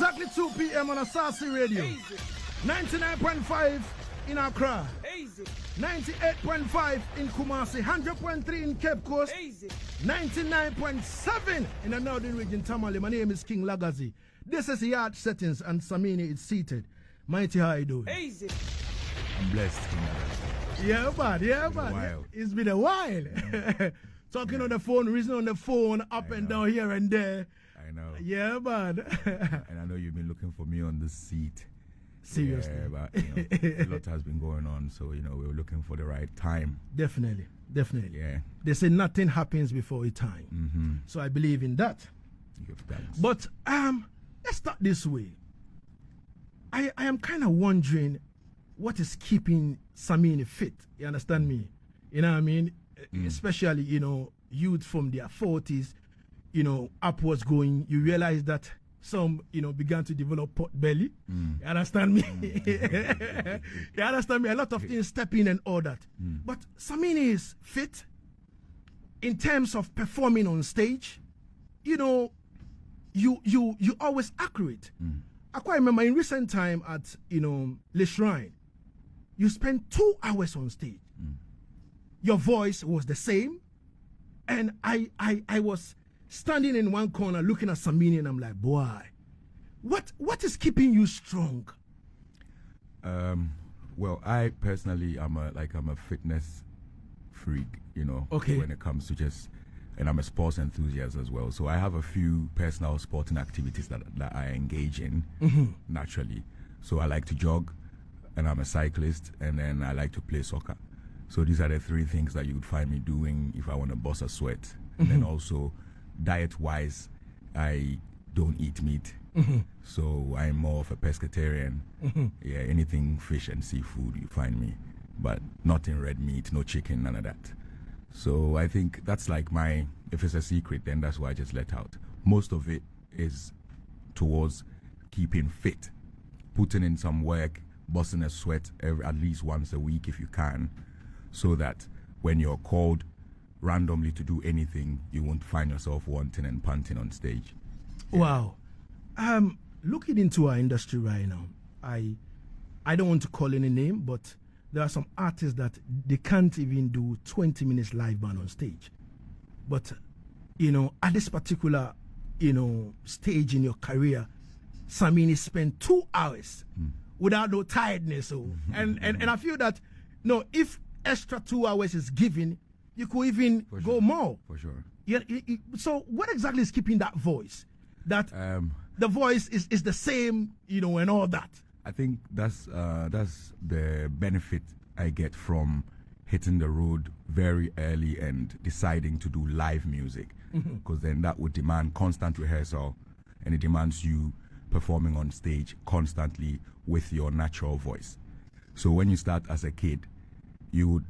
Exactly 2 p.m. on Asaase Radio. 99.5 in Accra. 98.5 in Kumasi. 100.3 in Cape Coast. 99.7 in the northern region, Tamale. My name is King Lagazee. This is Yaad, Settingz, and Samini is seated. Mighty, how you doing? I'm blessed, King Lagazee. Yeah, man. It's been a while. Talking on the phone, reasoning on the phone, up and down here and there. I know. Yeah, man. And I know you've been looking for me on the seat. Seriously. Yeah, but a lot has been going on, so we were looking for the right time. Definitely. Yeah. They say nothing happens before a time. Mm-hmm. So I believe in that. Give thanks. But let's start this way. I am kind of wondering what is keeping Samini fit. You understand me? You know what I mean? Especially, youth from their 40s, upwards going. You realize that some, began to develop pot belly. You understand me? You understand me? A lot of things step in and all that. But Samini is fit in terms of performing on stage. You always accurate. I quite remember in recent time at, Le Shrine, you spent 2 hours on stage. Your voice was the same. And I was standing in one corner looking at Samini and I'm like, boy, what is keeping you strong? Well, I personally am a fitness freak, Okay. when it comes to and I'm a sports enthusiast as well. So I have a few personal sporting activities that I engage in naturally. So I like to jog, and I'm a cyclist, and then I like to play soccer. So these are the 3 things that you would find me doing if I want to bust a sweat. And then also, diet-wise, I don't eat meat. So I'm more of a pescatarian. Yeah, anything fish and seafood, you find me. But nothing red meat, no chicken, none of that. So I think that's like if it's a secret, then that's why I just let out. Most of it is towards keeping fit, putting in some work, busting a sweat at least once a week if you can, so that when you're called randomly to do anything, you won't find yourself wanting and panting on stage. Yeah. Wow. Looking into our industry right now, I don't want to call any name, but there are some artists that they can't even do 20 minutes live band on stage. But, at this particular, stage in your career, Samini spent 2 hours without no tiredness. And I feel that, if extra 2 hours is given, you could even go more. For sure. Yeah. So what exactly is keeping that voice? That the voice is the same, and all that. I think that's the benefit I get from hitting the road very early and deciding to do live music, because then that would demand constant rehearsal, and it demands you performing on stage constantly with your natural voice. So when you start as a kid, you would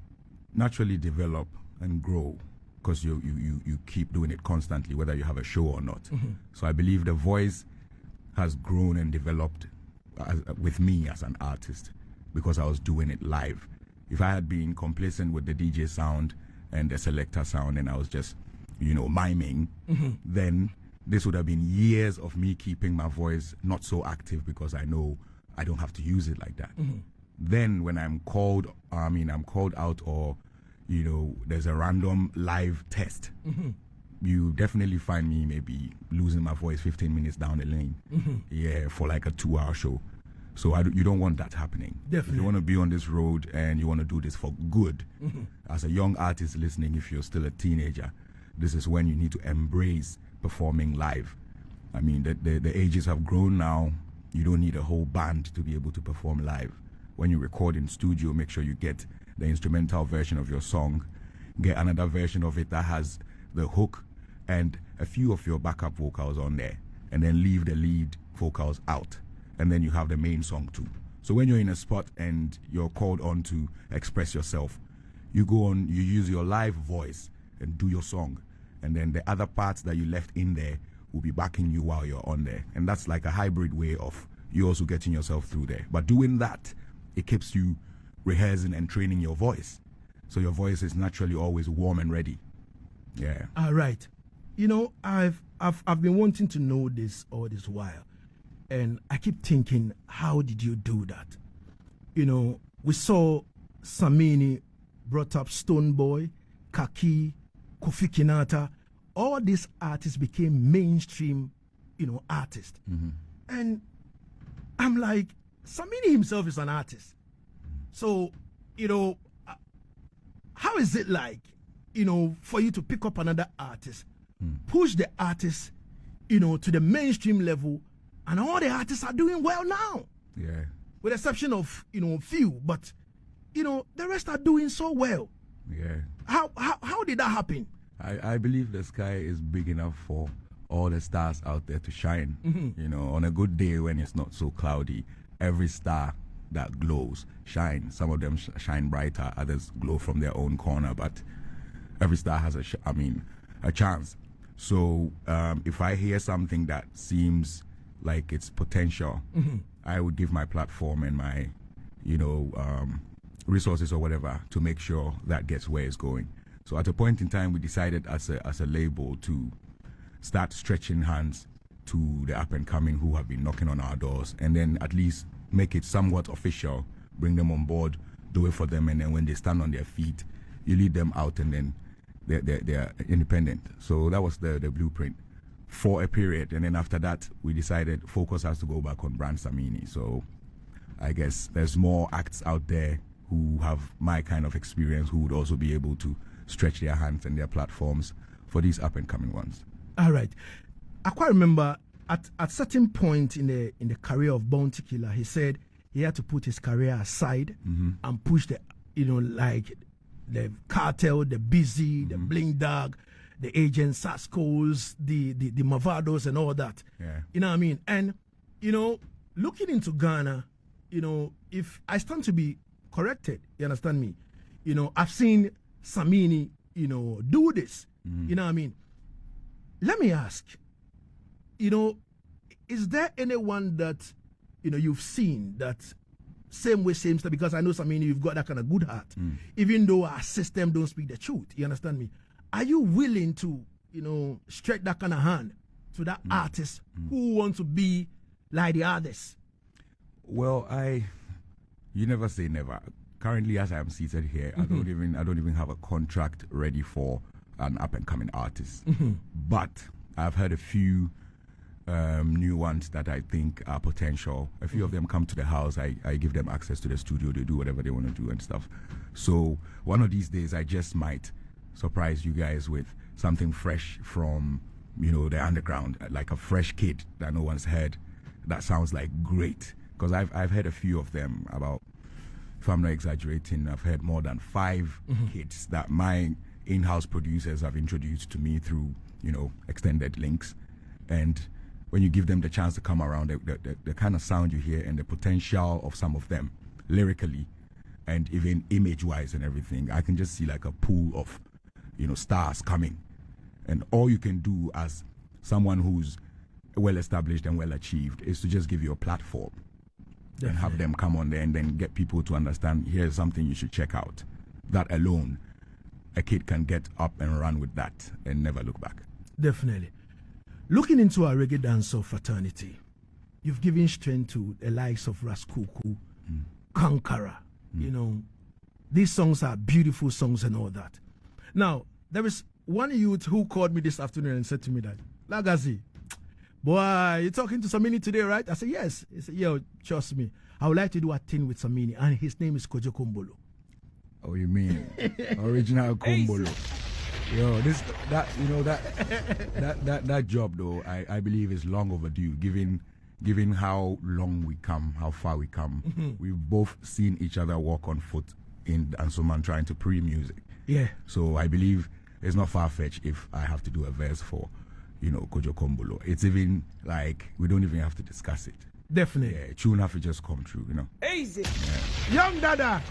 naturally develop and grow because you keep doing it constantly, whether you have a show or not. So I believe the voice has grown and developed with me as an artist because I was doing it live. If I had been complacent with the DJ sound and the selector sound and I was just, miming, then this would have been years of me keeping my voice not so active because I know I don't have to use it like that. Then when I'm called out or, there's a random live test, you definitely find me maybe losing my voice 15 minutes down the lane. Yeah, for like a 2-hour show. So you don't want that happening. Definitely. If you want to be on this road and you want to do this for good, as a young artist listening, if you're still a teenager, this is when you need to embrace performing live. I mean, the ages have grown now. You don't need a whole band to be able to perform live. When you record in studio, make sure you get the instrumental version of your song, get another version of it that has the hook and a few of your backup vocals on there, and then leave the lead vocals out, and then you have the main song too. So when you're in a spot and you're called on to express yourself, you go on, you use your live voice and do your song, and then the other parts that you left in there will be backing you while you're on there. And that's like a hybrid way of you also getting yourself through there. But doing that, it keeps you rehearsing and training your voice, so your voice is naturally always warm and ready. Yeah. All right. I've been wanting to know this all this while. And I keep thinking, how did you do that? You know, we saw Samini brought up Stoneboy, Kaki, Kofi Kinata. All these artists became mainstream, artists. And I'm like, Samini himself is an artist. So, how is it like, for you to pick up another artist, push the artist, to the mainstream level, and all the artists are doing well now? Yeah. With the exception of, few, but, the rest are doing so well. Yeah. How did that happen? I believe the sky is big enough for all the stars out there to shine. On a good day when it's not so cloudy, every star that glows shine. Some of them shine brighter, others glow from their own corner, but every star has a chance. So if I hear something that seems like it's potential, I would give my platform and my resources or whatever to make sure that gets where it's going. So at a point in time, we decided as a label to start stretching hands to the up and coming who have been knocking on our doors, and then at least make it somewhat official, bring them on board, do it for them, and then when they stand on their feet, you lead them out, and then they're independent. So that was the blueprint for a period, and then after that, we decided focus has to go back on brand Samini. So I guess there's more acts out there who have my kind of experience who would also be able to stretch their hands and their platforms for these up and coming ones. All right. I quite remember at certain point in the career of Bounty Killer, he said he had to put his career aside and push the like the cartel, the busy, the bling dog, the agents, Sascos, the Mavados and all that. Yeah. You know what I mean? And looking into Ghana, if I stand to be corrected, you understand me? I've seen Samini, do this. You know what I mean? Let me ask, is there anyone that, you've seen that same way, same stuff? Because I know, Samini, you've got that kind of good heart. Even though our system don't speak the truth, you understand me? Are you willing to, stretch that kind of hand to that artist who wants to be like the others? Well, you never say never. Currently, as I am seated here, I don't even have a contract ready for an up and coming artist. But I've heard a few new ones that I think are potential. A few of them come to the house. I give them access to the studio. They do whatever they want to do and stuff. So one of these days, I just might surprise you guys with something fresh from the underground, like a fresh kid that no one's heard. That sounds like great, because I've heard a few of them. About, if I'm not exaggerating, I've heard more than 5 kids that my in-house producers have introduced to me through extended links. And when you give them the chance to come around, the kind of sound you hear and the potential of some of them lyrically and even image-wise and everything, I can just see like a pool of stars coming. And all you can do as someone who's well established and well achieved is to just give you a platform. Definitely. And have them come on there and then get people to understand, here's something you should check out. That alone, a kid can get up and run with that and never look back. Definitely. Looking into our reggae dancehall fraternity, you've given strength to the likes of Raskuku, Kankara. These songs are beautiful songs and all that. Now, there is one youth who called me this afternoon and said to me that, Lagazee, boy, you talking to Samini today, right? I said, yes. He said, yo, trust me. I would like to do a thing with Samini, and his name is Kojo Kombolo. Oh, you mean original Kombolo? Yo, that job though, I believe is long overdue, given how long we come, how far we come. We've both seen each other walk on foot in Ansoman trying to pre-music. Yeah. So I believe it's not far-fetched if I have to do a verse for, Kojo Kombolo. It's even like we don't even have to discuss it. Definitely. Yeah, tune have to just come true, Easy. Yeah. Young Dada.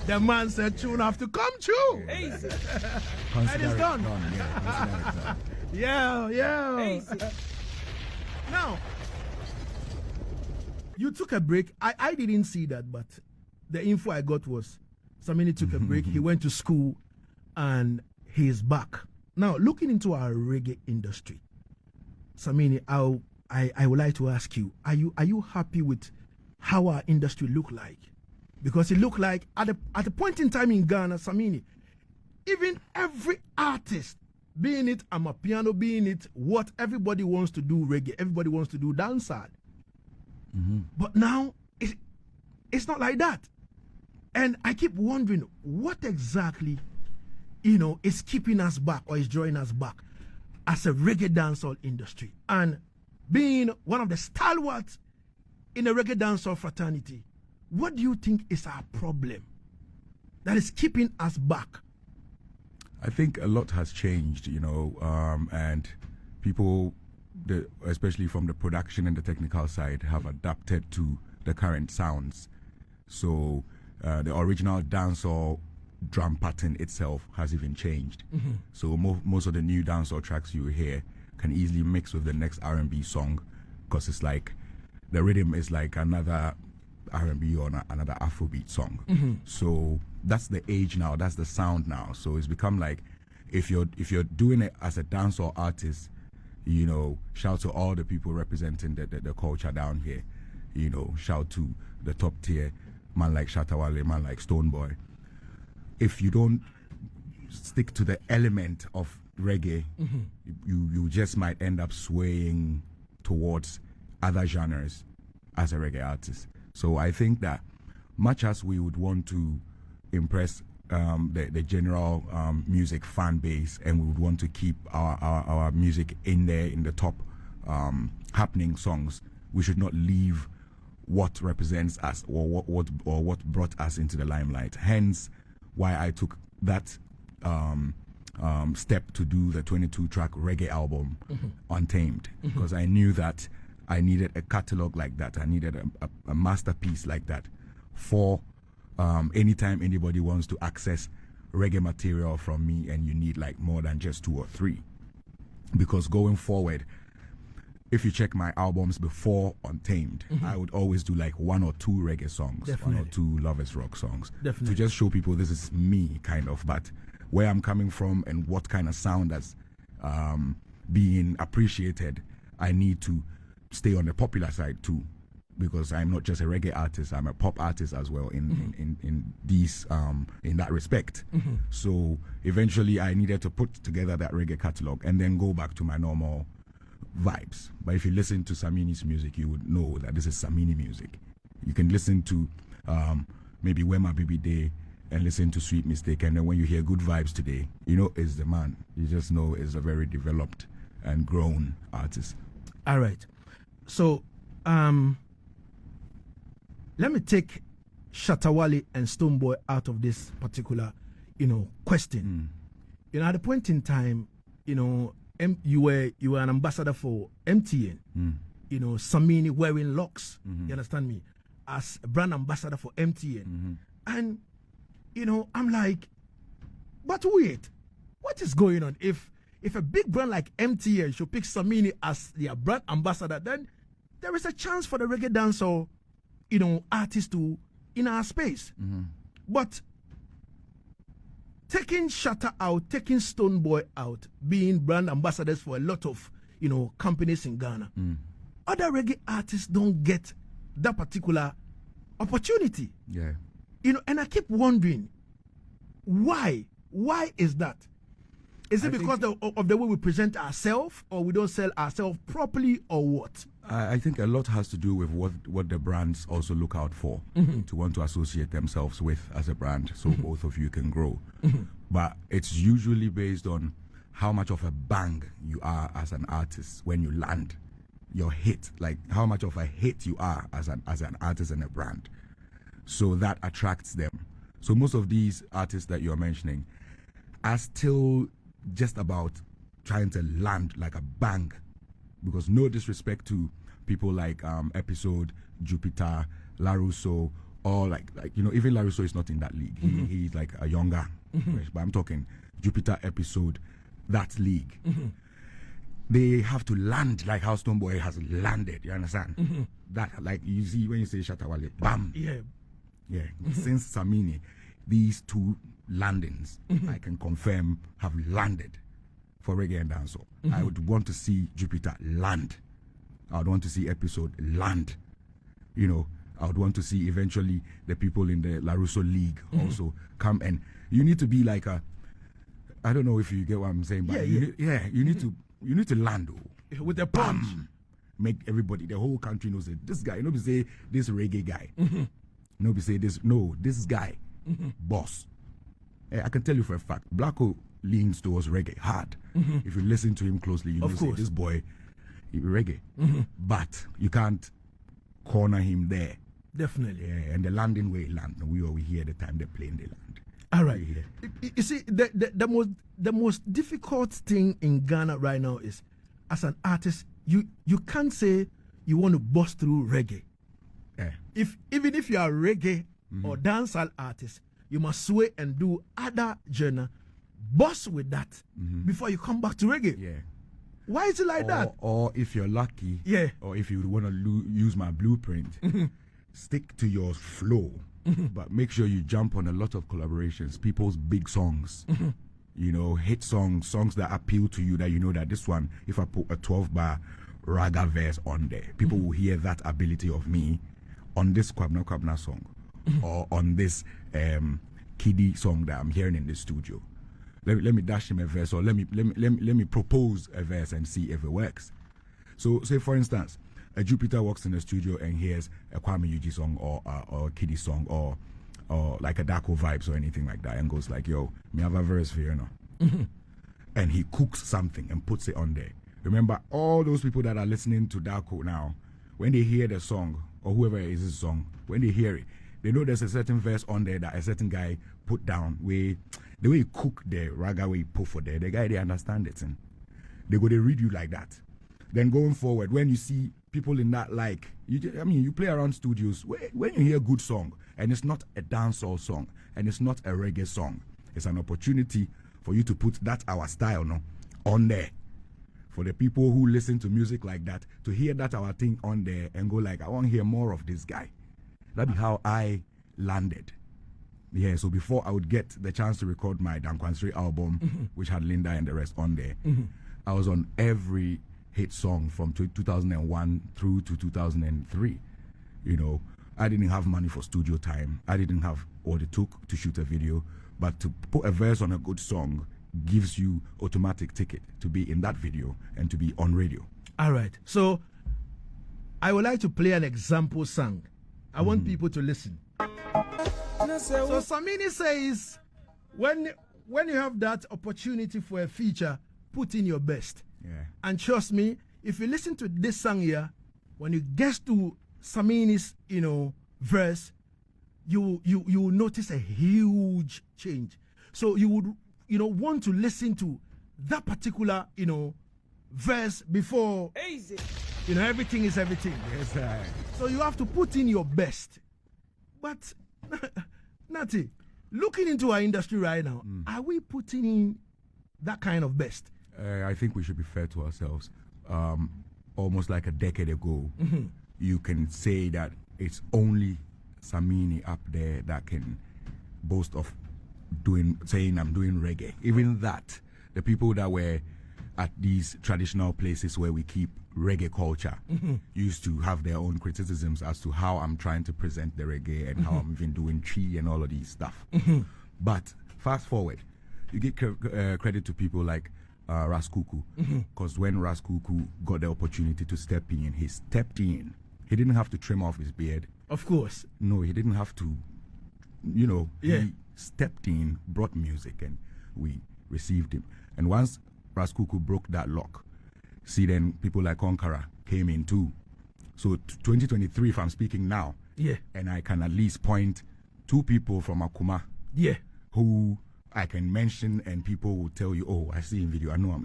The man said tune have to come true. Yeah. Easy. And it's done. Yeah. Easy. Now, you took a break. I didn't see that, but the info I got was Samini took a break. He went to school and he's back. Now, looking into our reggae industry, Samini, I would like to ask you, are you happy with how our industry look like? Because it looked like at a point in time in Ghana, Samini, even every artist, being it amapiano, being it what, everybody wants to do reggae, everybody wants to do dancehall. But now it's not like that. And I keep wondering what exactly, is keeping us back or is drawing us back as a reggae dancehall industry. And being one of the stalwarts in the reggae dancehall fraternity, what do you think is our problem that is keeping us back? I think a lot has changed, and people, especially from the production and the technical side, have adapted to the current sounds. So the original dancehall drum pattern itself has even changed. So most of the new dancehall tracks you hear can easily mix with the next R&B song, because it's like the rhythm is like another R&B or another Afrobeat song. So that's the age now, that's the sound now. So it's become like, if you're doing it as a dancehall artist, shout to all the people representing the culture down here. Shout to the top tier, man like Shatawale, man like Stonebwoy. If you don't stick to the element of reggae, you just might end up swaying towards other genres as a reggae artist. So I think that much as we would want to impress the general music fan base, and we would want to keep our music in there in the top happening songs, we should not leave what represents us or what brought us into the limelight. Hence why I took that step to do the 22-track reggae album, Untamed, because I knew that I needed a catalog like that. I needed a masterpiece like that for anytime anybody wants to access reggae material from me, and you need like more than just 2 or 3. Because going forward, if you check my albums before Untamed, I would always do like 1 or 2 reggae songs, Definitely. 1 or 2 lovers rock songs, Definitely. to just show people this is me, kind of, but where I'm coming from and what kind of sound that's being appreciated. I need to stay on the popular side too, because I'm not just a reggae artist, I'm a pop artist as well in that respect. So eventually I needed to put together that reggae catalog and then go back to my normal vibes. But if you listen to Samini's music, you would know that this is Samini music. You can listen to maybe Where My Baby Day and listen to Sweet Mistake, and then when you hear Good Vibes Today, it's the man. You just know it's a very developed and grown artist. All right. So let me take Shatawale and Stonebwoy out of this particular, question. At the point in time, you were an ambassador for MTN. Samini wearing locks. You understand me? As a brand ambassador for MTN, and I'm like, but wait, what is going on? If a big brand like MTN should pick Samini as their brand ambassador, then there is a chance for the reggae dancer, artists to in our space. But taking Shatta out, taking Stonebwoy out, being brand ambassadors for a lot of companies in Ghana, other reggae artists don't get that particular opportunity. Yeah. And I keep wondering why is that? Is it because of the way we present ourselves, or we don't sell ourselves properly, or what? I think a lot has to do with what the brands also look out for, to want to associate themselves with as a brand, so both of you can grow. But it's usually based on how much of a bang you are as an artist when you land your hit, like how much of a hit you are as an artist and a brand. So that attracts them. So most of these artists that you're mentioning are still just about trying to land like a bang, because no disrespect to people like Episode, Jupiter, LaRusso, or like even LaRusso is not in that league. He's like a younger, but I'm talking Jupiter, Episode, that league. They have to land like how Stonebwoy has landed. You understand? That, like, you see when you say Shatawale, bam. Yeah. Since Samini, these 2 landings, I can confirm, have landed for reggae and dancehall. I would want to see Jupiter land I would want to see episode land. You know, I would want to see eventually the people in the LaRusso League also come, and you need to be like a, I don't know if you get what I'm saying, but you need to land with a punch. Make everybody, the whole country knows it. This guy, you know, be say this reggae guy. No, be say this. No, this guy, boss. I can tell you for a fact, Blacko leans towards reggae hard. If you listen to him closely, you know, say this boy, he reggae. But you can't corner him there. Definitely. Yeah, and the landing where he land, we always hear the time they play in the land. All right. You see, the most difficult thing in Ghana right now is, as an artist, you can't say you want to bust through reggae. Yeah. Even if you are reggae or dancehall artist, you must sway and do other genre, bust with that before you come back to reggae. Yeah. Why is it like that? Or if you're lucky, or if you want to use my blueprint, stick to your flow, but make sure you jump on a lot of collaborations, people's big songs. You know, hit songs that appeal to you, that you know that this one, if I put a 12-bar raga verse on there, people will hear that ability of me on this Kwabna Kwabna song, or on this kiddie song that I'm hearing in the studio. Let me dash him a verse, or let me propose a verse and see if it works. So, say for instance, a Jupiter walks in the studio and hears a Kwame Yuji song or a kiddie song or like a Darko Vibes or anything like that, and goes like, yo, me have a verse for you now. And he cooks something and puts it on there. Remember, all those people that are listening to Darko now, when they hear the song, or whoever is his song, when they hear it, they know there's a certain verse on there that a certain guy put down, where the way he cook the raga, way he put for there, the guy, they understand it, and they read you like that. Then going forward, when you see people in that, like, you play around studios, when you hear a good song, and it's not a dancehall song, and it's not a reggae song, it's an opportunity for you to put that our style on there. For the people who listen to music like that, to hear that our thing on there and go like, I want to hear more of this guy. That'd be how I landed. Yeah, so before I would get the chance to record my Dankwansri album, which had Linda and the rest on there, I was on every hit song from 2001 through to 2003. You know, I didn't have money for studio time. I didn't have what it took to shoot a video, but to put a verse on a good song gives you automatic ticket to be in that video and to be on radio. All right. So I would like to play an example song. I want people to listen. So Samini says, when you have that opportunity for a feature, put in your best. Yeah. And trust me, if you listen to this song here, when you get to Samini's, verse, you will notice a huge change. So you would, want to listen to that particular, verse before, everything is everything. Yes, so you have to put in your best. But, Natty, looking into our industry right now, are we putting in that kind of best? I think we should be fair to ourselves. Almost like a decade ago, you can say that it's only Samini up there that can boast of saying I'm doing reggae. Even that, the people that were at these traditional places where we keep reggae culture used to have their own criticisms as to how I'm trying to present the reggae and how I'm even doing tree and all of these stuff. But fast forward, you give credit to people like Ras Kuku, because when Ras Kuku got the opportunity to step in, he stepped in. He didn't have to trim off his beard. Of course. No, he didn't have to, he stepped in, brought music, and we received him. And once Ras Kuku broke that lock, then people like Conqueror came in too. So 2023, if I'm speaking now, and I can at least point two people from Akuma, who I can mention, and people will tell you, oh, I see in video, I know I'm,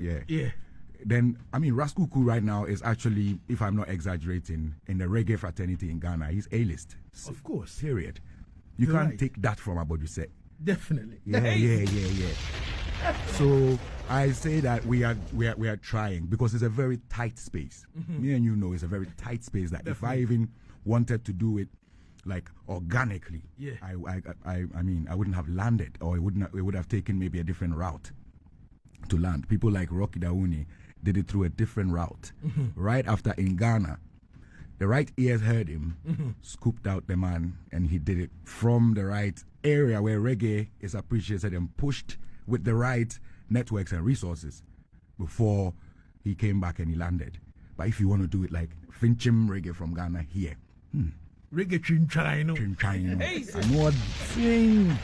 Then, Ras Kuku right now is actually, if I'm not exaggerating, in the reggae fraternity in Ghana, he's A-list. Of course. Period. You can't take that from Aboduse. Definitely. Yeah. So I say that we are trying, because it's a very tight space. Me and you know it's a very tight space that if I even wanted to do it like organically, I wouldn't have landed, or it would have taken maybe a different route to land. People like Rocky Dauni did it through a different route. Right after in Ghana, the right ears heard him, scooped out the man, and he did it from the right area where reggae is appreciated and pushed with the right networks and resources before he came back and he landed. But if you want to do it like Finchim reggae from Ghana here, Reggae Chinchino. I know what thing.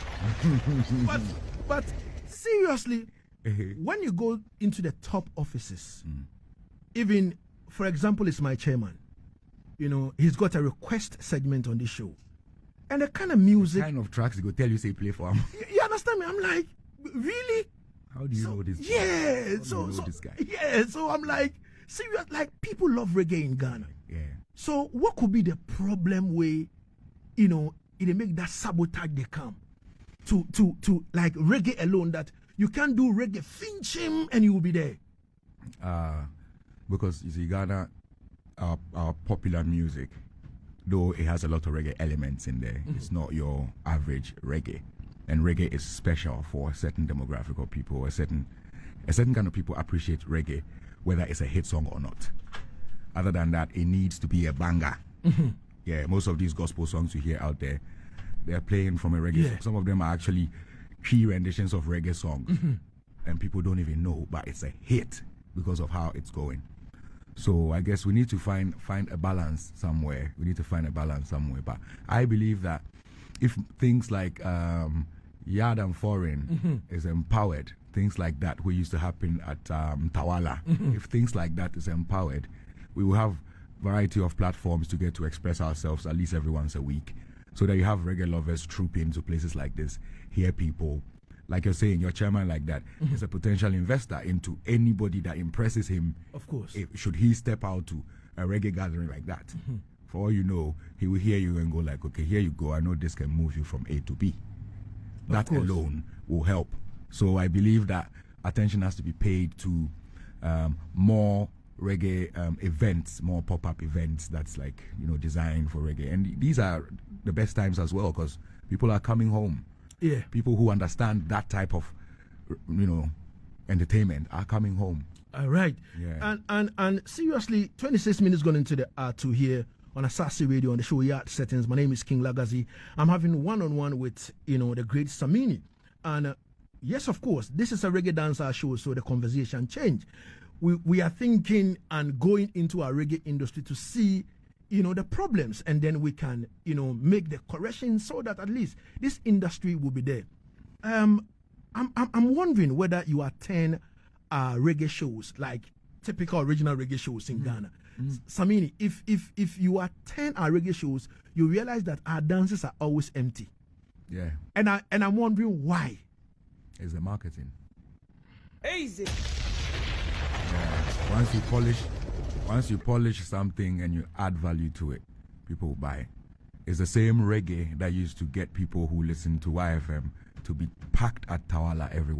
But seriously, when you go into the top offices, even, for example, it's my chairman. You know, he's got a request segment on this show. And the kind of music... The kind of tracks he go tell you say play for him. You understand me? I'm like, really? How do you know this guy? Yeah. This guy? Yeah, so I'm like, serious, like, people love reggae in Ghana. Yeah. So what could be the problem where, you know, it make that sabotage they come to like reggae alone, that you can't do reggae Finchim and you will be there? Because you see, Ghana, our popular music, though it has a lot of reggae elements in there, it's not your average reggae. And reggae is special for a certain demographic of people. A certain kind of people appreciate reggae, whether it's a hit song or not. Other than that, it needs to be a banger. Yeah, most of these gospel songs you hear out there, they're playing from a reggae song. Some of them are actually key renditions of reggae songs. And people don't even know, but it's a hit because of how it's going. So I guess we need to find a balance somewhere. But I believe that if things like Yaad and Foreign is empowered, things like that, which used to happen at Tawala, if things like that is empowered, we will have variety of platforms to get to express ourselves at least every once a week, so that you have reggae lovers trooping to places like this, hear people. Like you're saying, your chairman like that is a potential investor into anybody that impresses him. Of course. Should he step out to a reggae gathering like that, for all you know, he will hear you and go like, okay, here you go. I know this can move you from A to B. That alone will help. So I believe that attention has to be paid to more reggae events, more pop-up events that's like, you know, designed for reggae. And these are the best times as well, because people are coming home. Yeah. People who understand that type of, you know, entertainment are coming home. All right. Yeah. And seriously, 26 minutes gone into the R2 here on Asaase Radio on the show Yaad Settingz. My name is King Lagazee. I'm having one-on-one with, you know, the great Samini. And yes, of course, this is a reggae dancer show, so the conversation changed. We are thinking and going into our reggae industry to see, you know, the problems, and then we can, you know, make the corrections so that at least this industry will be there. I'm wondering whether you attend reggae shows, like typical original reggae shows in Ghana. Samini, if you attend our reggae shows, you realize that our dances are always empty. Yeah. And I'm wondering why. It's the marketing. Easy. Yeah. Once you polish something and you add value to it, people will buy. It's the same reggae that used to get people who listen to YFM to be packed at Tawala every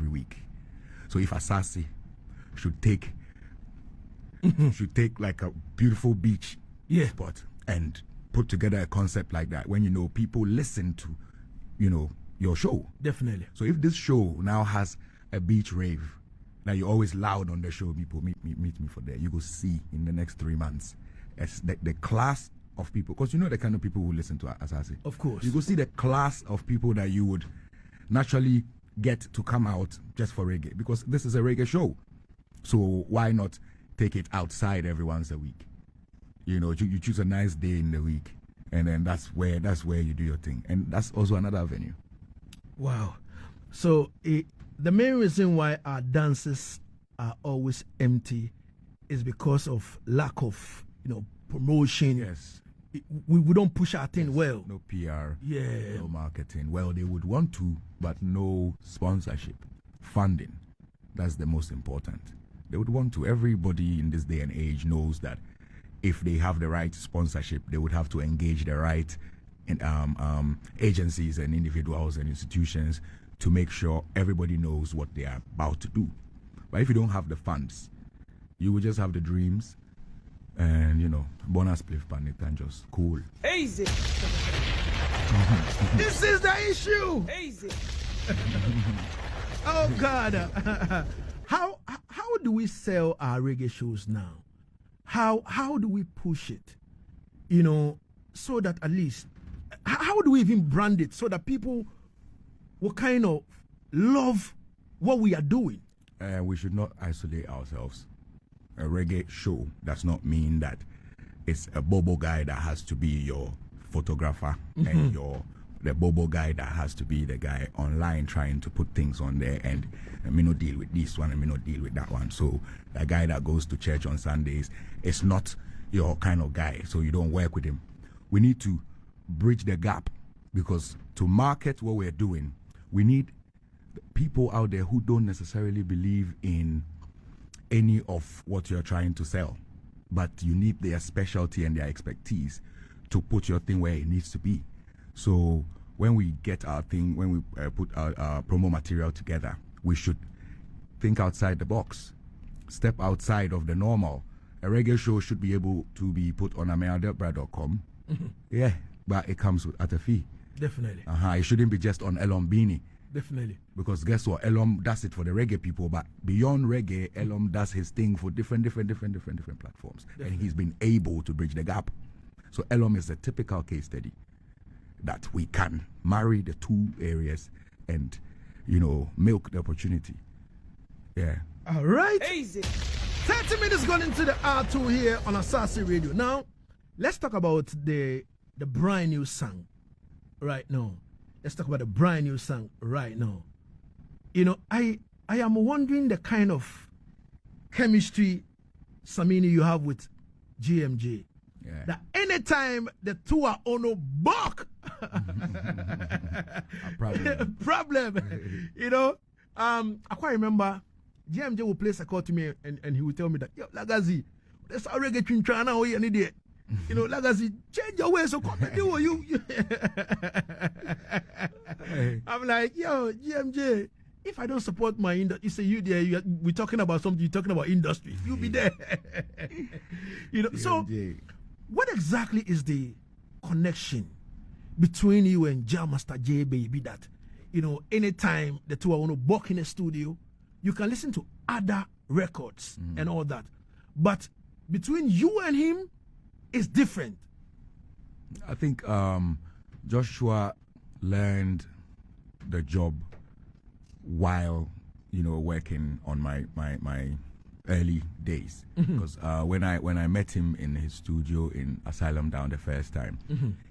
week. So if Asaase should take like a beautiful beach spot and put together a concept like that, when you know people listen to, you know, your show. Definitely. So if this show now has a beach rave, now you're always loud on the show, people meet me for there. You go see in the next 3 months as the class of people, because you know the kind of people who listen to Asaase. Of course. You go see the class of people that you would naturally get to come out just for reggae, because this is a reggae show. So why not take it outside every once a week? You know, you choose a nice day in the week, and then that's where you do your thing, and that's also another avenue. Wow. So the main reason why our dances are always empty is because of lack of, you know, promotion. Yes. We don't push our thing well. No PR. Yeah. No marketing. Well, they would want to, but no sponsorship. Funding. That's the most important. They would want to. Everybody in this day and age knows that if they have the right sponsorship, they would have to engage the right agencies and individuals and institutions to make sure everybody knows what they are about to do. But if you don't have the funds, you will just have the dreams and, you know, bonus spliff pan and just cool. Easy. This is the issue. Easy. Oh God. How do we sell our reggae shows now? How do we push it? You know, so that at least, how do we even brand it so that people will kind of love what we are doing? We should not isolate ourselves. A reggae show does not mean that it's a bobo guy that has to be your photographer and the bobo guy that has to be the guy online trying to put things on there and me not deal with this one and me not deal with that one. So the guy that goes to church on Sundays is not your kind of guy, so you don't work with him. We need to bridge the gap, because to market what we're doing, we need people out there who don't necessarily believe in any of what you're trying to sell, but you need their specialty and their expertise to put your thing where it needs to be. So when we get our thing, when we put our promo material together, we should think outside the box, step outside of the normal. A reggae show should be able to be put on ameadelbra.com. Yeah, but it comes at a fee. Definitely. It shouldn't be just on Elom Bini. Definitely. Because guess what? Elom does it for the reggae people, but beyond reggae, Elom does his thing for different platforms. Definitely. And he's been able to bridge the gap. So Elom is a typical case study that we can marry the two areas and, you know, milk the opportunity. Yeah. All right. Easy. 30 minutes gone into the R2 here on Asaase Radio. Now, let's talk about the brand new song right now. Let's talk about the brand new song right now. You know, I am wondering the kind of chemistry, Samini, you have with GMJ. Yeah. That anytime the two are on a buck, problem. You know, I quite remember GMJ will place a call to me and he will tell me that, yo, Lagazee, there's a reggae tune trying now, you need it. You know, Lagazee, change your way, so come and do what you. I'm like, yo, GMJ, if I don't support my industry, you say you there, we're talking about something, you're talking about industry, you'll be there. You know, so what exactly is the connection between you and Jam Master J Baby that, you know, anytime the two are on a buck in a studio, you can listen to other records and all that. But between you and him, it's different. I think Joshua learned the job while, you know, working on my early days. Because when I met him in his studio in Asylum Down the first time,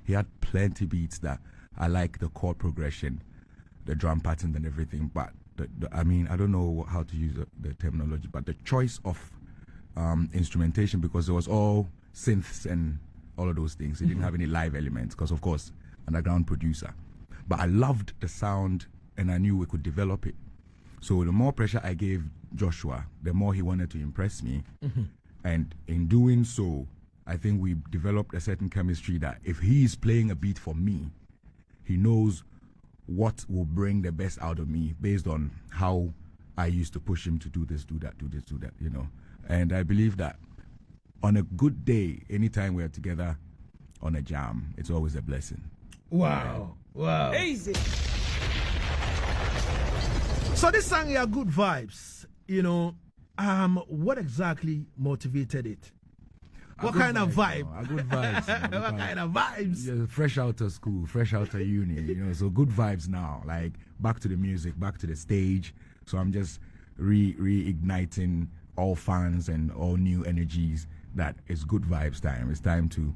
he had plenty beats that I like, the chord progression, the drum patterns and everything. But I mean, I don't know how to use the terminology, but the choice of instrumentation, because it was all synths and all of those things. It didn't have any live elements because, of course, underground producer. But I loved the sound and I knew we could develop it. So the more pressure I gave Joshua, the more he wanted to impress me. And in doing so, I think we developed a certain chemistry that if he is playing a beat for me, he knows what will bring the best out of me based on how I used to push him to do this, do that, do this, do that, you know. And I believe that on a good day, anytime we're together on a jam, it's always a blessing. Wow. Wow. Easy. So this song here, Good Vibes, you know, what exactly motivated it? What kind of vibe? A good vibes. What kind of vibes? Yeah, fresh out of school, fresh out of uni, you know, so good vibes now. Like, back to the music, back to the stage. So I'm just reigniting all fans and all new energies that it's good vibes time. It's time to,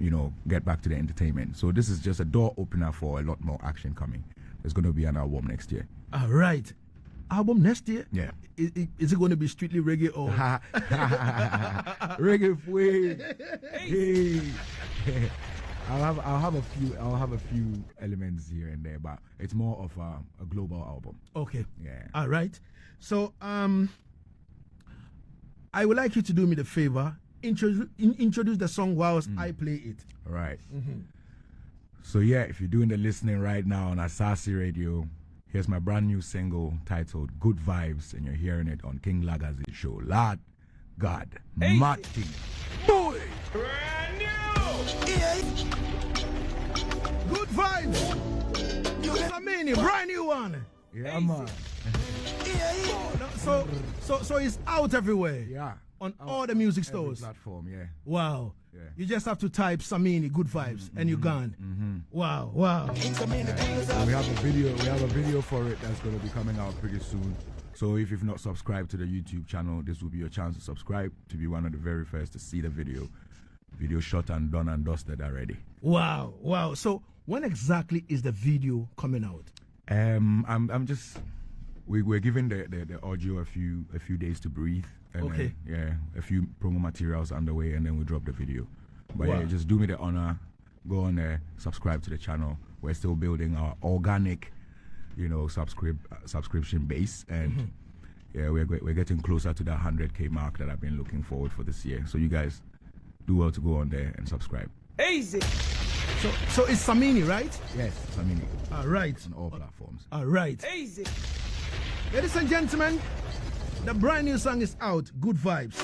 you know, get back to the entertainment. So this is just a door opener for a lot more action coming. There's going to be an album next year. All right. Album next year? Yeah. Is it going to be strictly reggae or reggae way? Hey. I'll have a few elements here and there, but it's more of a global album. Okay. Yeah. All right. So I would like you to do me the favor, introduce the song whilst I play it. All right. So yeah, if you're doing the listening right now on Asaase Radio, here's my brand new single titled Good Vibes, and you're hearing it on King Lagazee show. Lord God, Marty, boy, Brand new. Yeah. Good Vibes. Samini, brand new one. Yeah, man. Yeah. So it's out everywhere. Yeah. On all the music stores. Platform, yeah. Wow. Yeah. You just have to type Samini Good Vibes and you're gone. Wow. We have a video for it that's going to be coming out pretty soon. So if you've not subscribed to the YouTube channel, this will be your chance to subscribe to be one of the very first to see the video. Video shot and done and dusted already. Wow. So when exactly is the video coming out? We're giving the audio a few days to breathe. And okay. A few promo materials underway, and then we drop the video. But yeah, just do me the honor, go on there, subscribe to the channel. We're still building our organic, subscription base, and we're getting closer to the 100K mark that I've been looking forward for this year. So you guys do well to go on there and subscribe. Easy. So it's Samini, right? Yes, Samini. All right. On all platforms. All right. Easy. Ladies and gentlemen, the brand new song is out, Good Vibes.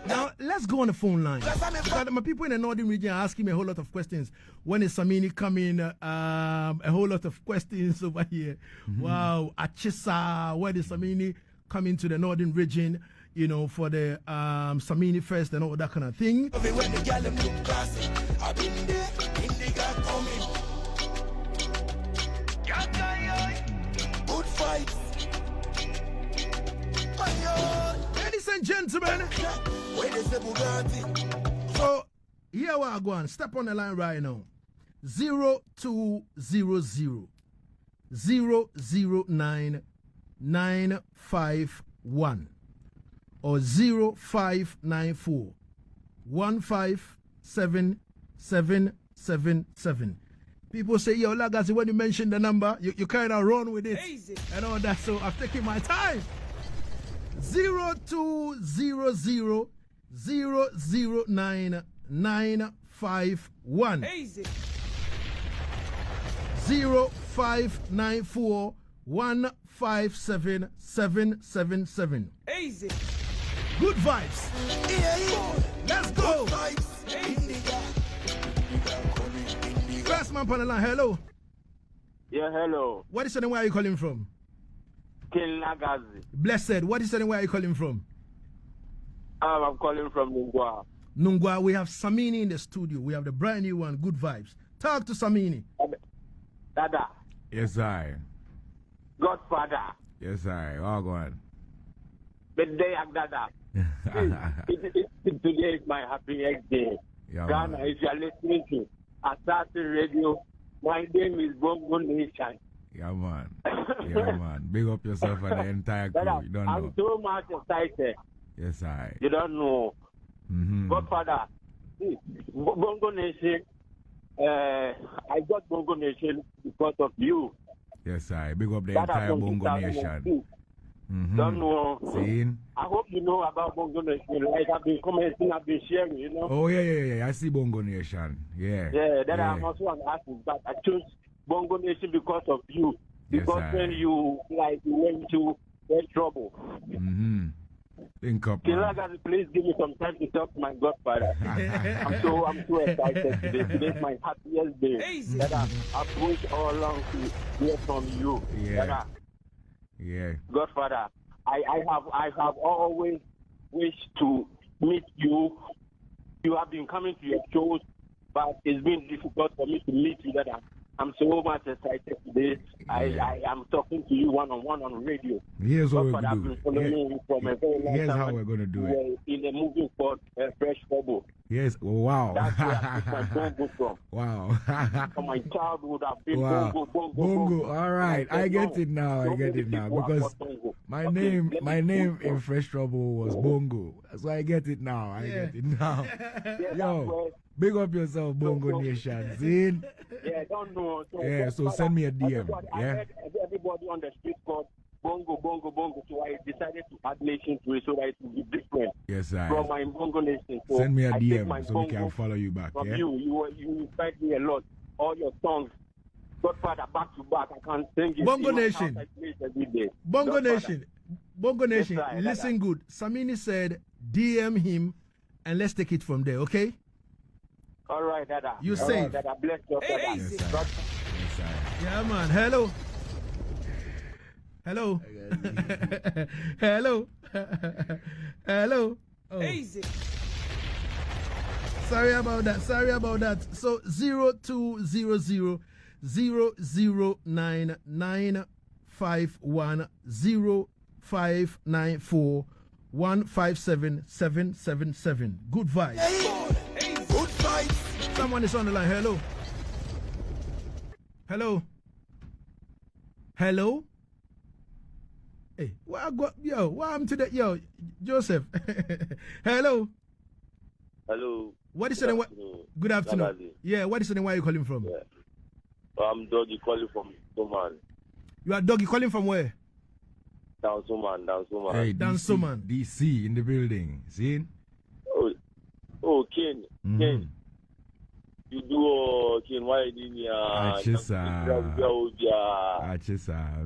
Now, let's go on the phone line. Because my people in the northern region are asking me a whole lot of questions. When is Samini coming? A whole lot of questions over here. Wow, Achisa, when is Samini coming to the northern region? For the Samini Fest and all that kind of thing. Good fights. Ladies and gentlemen, so here we are going. Step on the line right now. 0200 009 951 or 0594 157777. People say, yo, Lagazee, when you mention the number, you kind of run with it. Easy. And all that, so I've taken my time. 0200 009 951. Easy. 0594 157777. Easy. Good vibes. Let's go. First man on the line, hello. Yeah, hello. What is the name? Where are you calling from? King Lagazee. Blessed. What is the name? Where are you calling from? I'm calling from Nungwa. Nungwa, we have Samini in the studio. We have the brand new one, Good Vibes. Talk to Samini. Dada. Yes, I. Godfather. Yes, I. All going. Birthday of Dada. Today is my happiest day. Yeah, Ghana, if you are listening to Asaase Radio, my name is Bongo Nation. Yeah, man. Yeah, man. Big up yourself and the entire crew. Dada, You don't I'm know. so much excited. Yes, I. You don't know. Godfather, Bongo Nation, I got Bongo Nation because of you. Yes, I. Big up the Dada entire from Bongo 2002. Nation. Don't know. Seen? I hope you know about Bongo Nation. Like I've been commenting, I've been sharing, you know. Oh, yeah. I see Bongo Nation. Yeah. Yeah, then I'm also an artist, but I chose Bongo Nation because of you. Because Yes, when you went to get trouble. Link up, King man. Lagazee, please give me some time to talk to my godfather. I'm so excited today. Today's my happiest day. Easy. That I've waited all along to hear from you. Yeah. Yeah. Godfather, I have always wished to meet you. You have been coming to your shows, but it's been difficult for me to meet you. That I'm so much excited today. I am talking to you one-on-one on radio. Here's what we're Godfather, going to I've been following you from a very long Here's time. how we're going to do it. In a movie called Fresh Bubble. Yes. Wow. That's where I took my bongo from. Wow. From my childhood, I've been Wow. bongo. All right. I get it now. Because my name in Fresh Trouble was Bongo. So I get it now. Get it now. Yo, big up yourself, Bongo Nation. See? Yeah, don't know. So send me a DM. I heard everybody on the street called Bongo. So I decided to add nation to it so that it will be different Yes, I. from my Bongo nation. So Send me a I take DM my so we can bongo follow you back. from Yeah. you inspired me a lot. All your songs, Godfather, back to back. I can sing it. Bongo in my Nation. house, I play it every day. Bongo Godfather. Nation. Bongo Nation. Yes, sir. Listen good. Samini said, DM him and let's take it from there, okay? All right, Dada. You All safe. right, Dada. Bless your Dada. Yes, I. Yes, I. Yeah, man. Hello. Hello. Hello. Hello. Oh. Easy. Sorry about that. So 0200-009-510-594-157777. Good vibes. Good vibes. Someone is on the line. Hello. Hello. Hello. Hey, what I got? Yo, what happened to that? Yo, Joseph. Hello. Hello. What is the name? Good afternoon. Lagazee. Yeah, what is the name? Where are you calling from? Yeah. I'm Doggy calling from Suman. You are Doggy calling from where? Down Suman. Hey, Dan Suman. DC in the building. See? Ken. Ken. You do Ken, why didn't you? Achisa.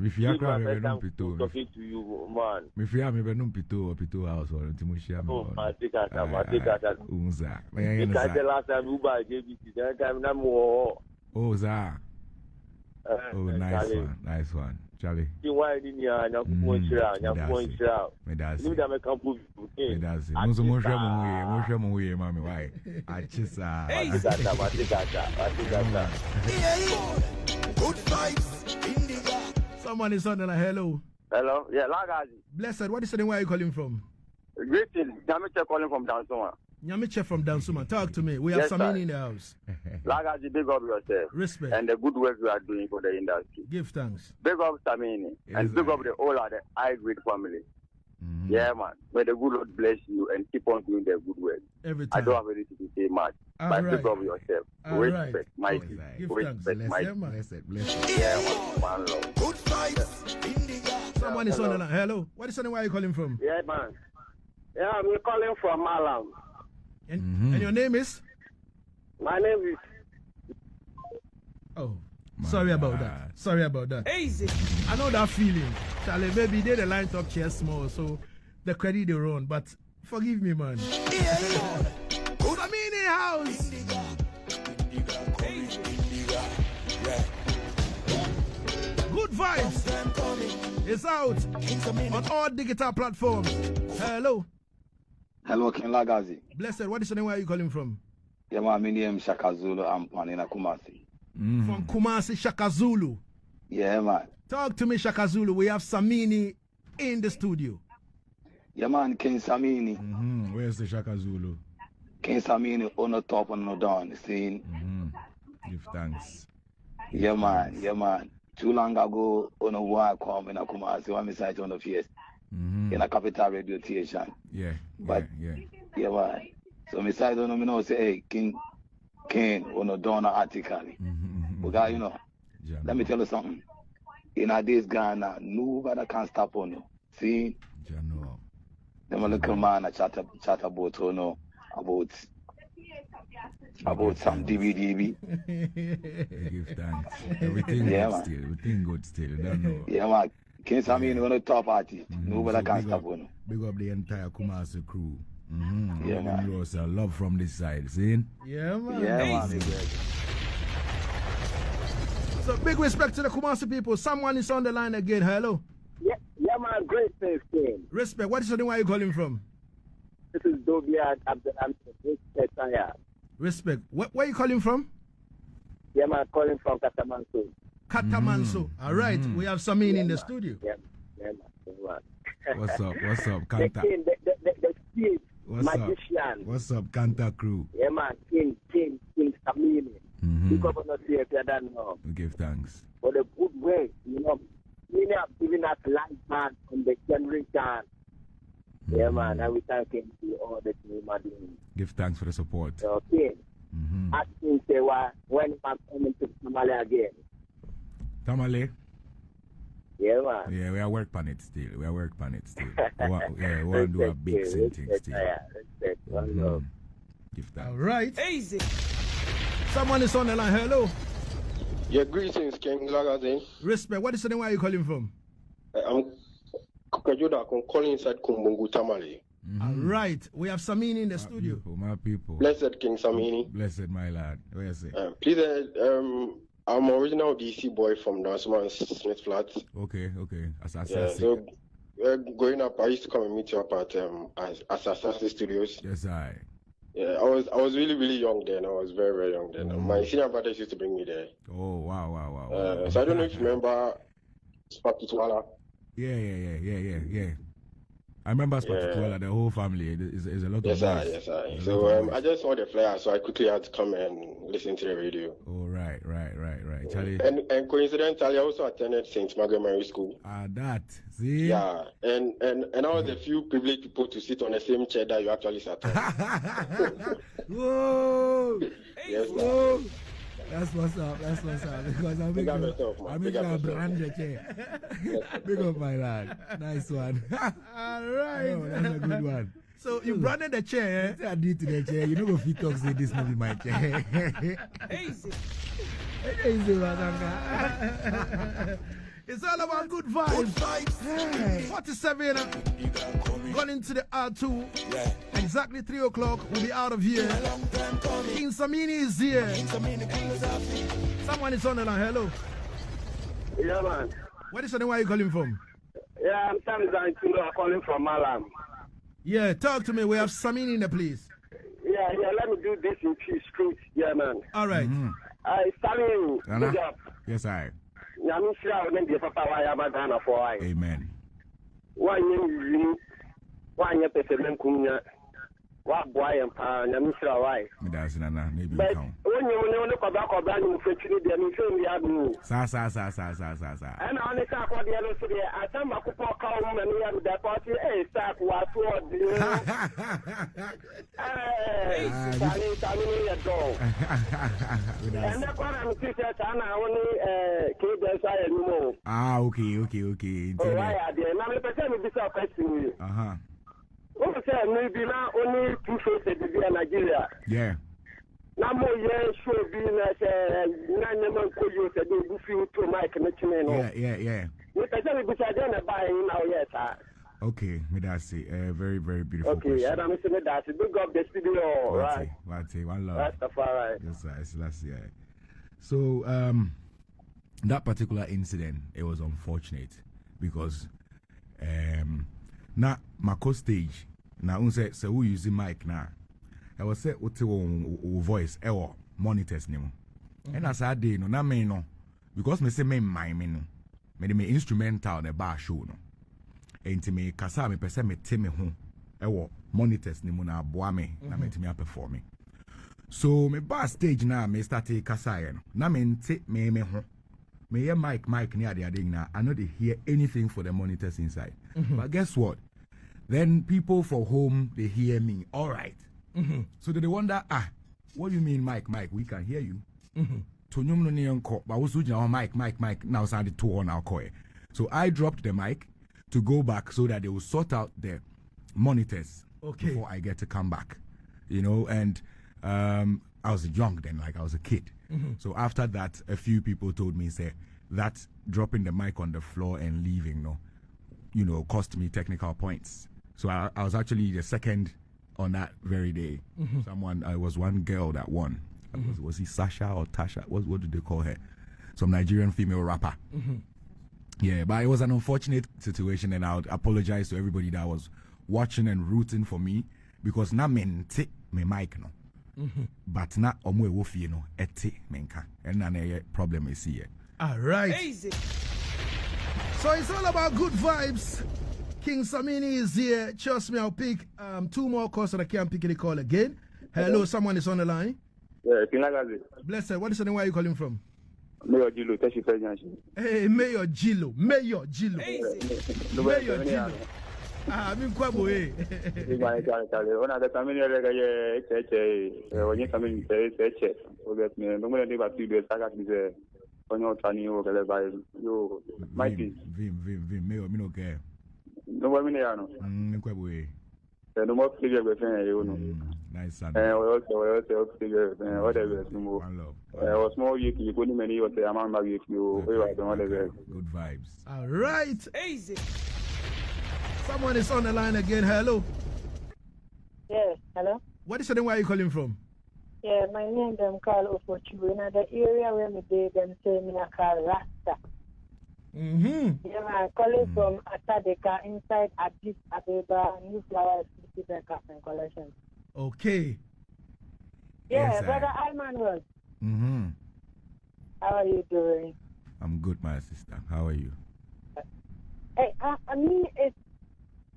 If you are talking to you, man. If you are pito house or Timushia. Oh, I take that. Unza. Because the last time you buy JBC, that time no more. Oh, Za. Oh, nice one. Charlie. Why didn't you? I'm going to Medasi. You never come prove it. Medasi. Muzo mosha mwe mami why? Achisa. Good vibes. Indigo. Someone is on the line. Hello. Hello. Yeah, Lagazee. Blessed. What is the name? Where are you calling from? Greetings. Damiche calling from Dansuma. Nyamiche from Dansuma. Talk to me. We have Samini in the house. Lagazee, big up yourself. Respect. And the good work you are doing for the industry. Give thanks. Big up Samini. And big up the whole of the high-grade family. Mm-hmm. Yeah, man. May the good Lord bless you and keep on doing the good work. Every time. I don't have anything to say much. But big up yourself. Respect, Mikey. Okay. Give Respect, thanks. Mikey. Yeah, man. Blessed. Yeah, man. Love. Good vibes. Indigo. Someone is on the line. Hello. What is the name? Where are you calling from? Yeah, man. Yeah, I'm calling from Malam. And your name is? My name is... Oh, sorry about that. Easy. I know that feeling. Charlie, maybe they the line talk chair small, so the credit they run. But forgive me, man. I'm in the house. Good vibes. It's out on all digital platforms. Hello. Hello, King Lagazee. Blessed. What is the name? Where are you calling from? Yeah, my name is Shaka Zulu. I'm in Kumasi. From Kumasi, Shaka Zulu. Yeah, man. Talk to me, Shaka Zulu. We have Samini in the studio. Yeah, man, King Samini. Where's the Shaka Zulu? King Samini on the top and on the down. See? Give thanks. Yeah, man. Too long ago, on a war come in Kumasi, one side on the face. In a capital radio station. Yeah. Yeah, man. So my side on me now say, hey, King on a donor article. Because let me tell you something. In a days Ghana, nobody can stop on you. See? Jano. Them little man chat about about some DVD. Give thanks. Everything good still. Don't know. Yeah, man. King Samini on the top party. Nobody can stop on you. Big up the entire Kumasi crew. Yeah, man. Love from this side, see? Yeah, man. Yeah, man. So big respect to the Kumasi people. Someone is on the line again. Hello. Yeah, man. Great things, King. Respect. What is the name? Where are you calling from? This is Yaad. Respect. Where are you calling from? Yeah, man. Calling from Katamanso. Katamanso. All right. We have Samini in the studio. Yeah, man. What's up, Kanta? The king, the spirit, What's magician. What's up, Kanta crew? Yeah, man. King Samini. You come on here if you don't know. We give thanks. For the good way, many have given us life, man, from the generation. Yeah, man. And we thank him for all the things we're doing. Give thanks for the support. Okay. Asking say when I'm coming to Tamale again. Tamale? Yeah, man. Yeah, we are working on it still. We want to do a big thing still. Respect. One love. Give thanks. All right. Easy. Someone is on the line. Hello. Yeah, greetings, King Lagazee. Respect. What is the name? Where are you calling from? I'm Kajuda. I'm calling inside Kumbungu Tamale. All right. We have Samini in the studio. My people. Blessed King Samini. Blessed, my lad. Where is it? Please, I'm original DC boy from Dansman Smith Flat. Okay. Asaase. Yeah, so growing up, I used to come and meet you up at Asaase Studios. Yes, I. Yeah, I was really, really young then. I was very, very young then. My senior brothers used to bring me there. Oh, wow. So I don't know if you remember Spatutwala. Yeah. I remember Spatutwala, the whole family. Is a lot of Yes, I. So I just saw the flyer, so I quickly had to come and listen to the radio. Oh, right. Charlie. And coincidentally, I also attended St. Margaret Mary School. That. See? Yeah, and I was the few privileged people to sit on the same chair that you actually sat on. Whoa! Yes, whoa! That's what's up. Because I'm making a branded chair. Big up, my lad. Nice one. All right. Oh, that's a good one. So you branded the chair, I did to the chair. You know what fit talk say this movie my chair. Easy, It's all about good vibes. Hey. 47 gone into the R2. Yeah. Exactly 3 o'clock. We'll be out of here. King Samini is here. Someone is on the line. Hello. Yeah, man. What is the name? Where are you calling from? Yeah, I'm Settingz calling from Malam. Yeah, talk to me. We have Samini in the place. Yeah, let me do this in peace, truth. Yeah, man. All right. Samini, good job. Yes, I. Amen. Why you person kunya? What boy and Yamisra, why? That's Nana, maybe but when you know the Kabaka brand new fetching the mission, we have no. Sa. And on the top of the other city, I tell my couple come and we have the party, start what was Samini, dog. And that's what I'm teaching, and I only keep the anymore. Ah, okay. Oh, why are they? Now, let me be so question. What say maybe now only 2 faces to be in Nigeria. Yeah. Now more should be nine man could use a do feel to Mike and Yeah. We can tell you beside them buying now, yes, sir. Okay, me that's it. Very, very beautiful. Okay, question. and I'm saying that big up the studio, right? One love. That's the far right. Yes, that's yeah. So that particular incident, it was unfortunate because na Mako stage na unse se who using mic na I was say what voice monitors ni mo and as I day no na me no because me say me no me instrumental na bar show no enti me kasa me pese me te me ho monitors ni mo na aboa me na me timi perform so me bar stage na me start kasa no na me nte me ho me hear mic ni ade na I know they hear anything for the monitors inside. But guess what? Then people for home, they hear me. All right. So they wonder, what do you mean, Mike? We can hear you. Mic. Now sounded two on our coy. So I dropped the mic to go back so that they will sort out the monitors before I get to come back. You know, and I was young then, like I was a kid. So after that, a few people told me, say, that dropping the mic on the floor and leaving, cost me technical points. So I was actually the second on that very day. I was one girl that won. Was he Sasha or Tasha? What did they call her? Some Nigerian female rapper. Yeah, but it was an unfortunate situation, and I would apologize to everybody that was watching and rooting for me because na mente me mic no. But na omwe wofi no ete menka. And na problem is here. All right. Easy. So it's all about good vibes. King Samini is here. Trust me, I'll pick 2 more calls so I can't pick any call again. Hello, someone is on the line. Yeah, Lagazee. Blessed. What is the name? Where are you calling from? Mayor Gilo, Hey, Mayor Gilo. Mayor Gilo. Mayor Gilo. I'm in Kwabo, eh? One of the family when you come in, get me. No more than about 2 days. I got this. On your tiny over by you, might be. Vim, Mayor, me no care. No more minute. Kwabo, no more figure with nice son. Also figure, whatever. Was more you couldn't many of the amount of you. Good vibes. All right. Easy. Someone is on the line again. Hello. Yes, hello. What is the name? Where are you calling from? Yeah, my name them call Ofochu. In the area where me dey, them say me a call Rasta. Yeah, man, calling from Atadeka inside Addis Ababa, New Flowers City and Collection. Okay. Yeah, Yes, brother Emmanuel. Mm-hmm. How are you doing? I'm good, my sister. How are you? Hey, I mean, it's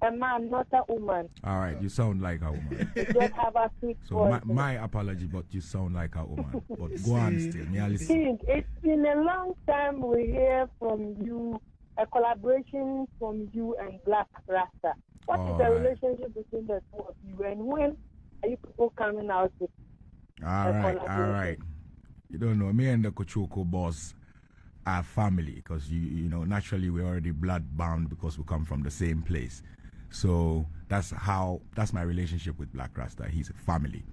a man, not a woman. All right, you sound like a woman. You just have a sweet So voice. my apology, but you sound like a woman. But go on still. Me I listen. See, it's been a long time we hear from you, a collaboration from you and Black Rasta. What is the relationship between the two of you, and when are you people coming out with All right. You don't know, me and the Kochoko boss are family because you know naturally we're already blood bound because we come from the same place. So that's my relationship with Black Rasta. He's a family.